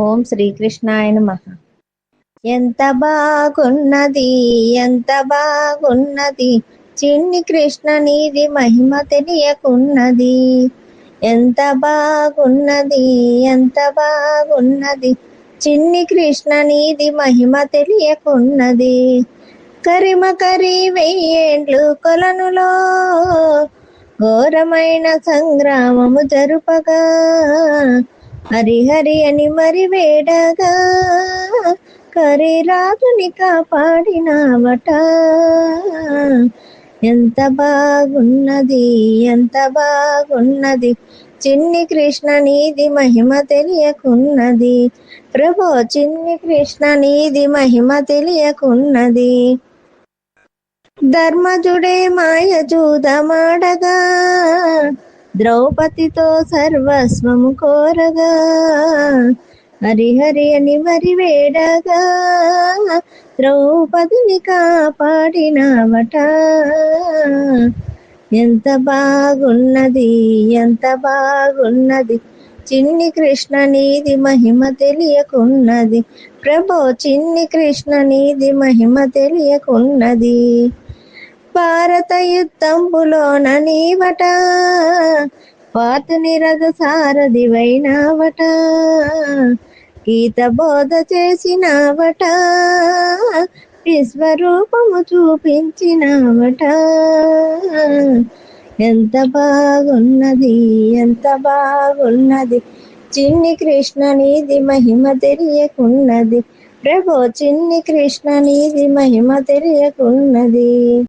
ఓం శ్రీకృష్ణాయ నమః. ఎంత బాగున్నది, ఎంత బాగున్నది, చిన్ని కృష్ణ నీది మహిమ తెలియకున్నది. ఎంత బాగున్నది, ఎంత బాగున్నది, చిన్ని కృష్ణ నీది మహిమ తెలియకున్నది. కరిమ కరి వెయ్యేండ్లు కొలనులో ఘోరమైన సంగ్రామము జరుపగా, హరిహరి అని మరి వేడగా, కరిరాజుని కాపాడినావట. ఎంత బాగున్నది, ఎంత బాగున్నది, చిన్ని కృష్ణ నీది మహిమ తెలియకున్నది. ప్రభో చిన్ని కృష్ణ నీది మహిమ తెలియకున్నది. ధర్మజుడే మాయ జూదమాడగా, ద్రౌపదితో సర్వస్వము కోరగా, హరిహరి అని మరి వేడగా, ద్రౌపదిని కాపాడినావట. ఎంత బాగున్నది, ఎంత బాగున్నది, చిన్ని కృష్ణ నీది మహిమ తెలియకున్నది. ప్రభో చిన్ని కృష్ణ నీది మహిమ తెలియకున్నది. భారత యుద్ధంబులోన నీవట, పాతుని రథ సారథివైనావట. గీత బోధ చేసినావట, విశ్వరూపము చూపించినావట. ఎంత బాగున్నది, ఎంత బాగున్నది, చిన్ని కృష్ణ నీది మహిమ తెలియకున్నది. ప్రభో చిన్ని కృష్ణ నీది మహిమ తెలియకున్నది.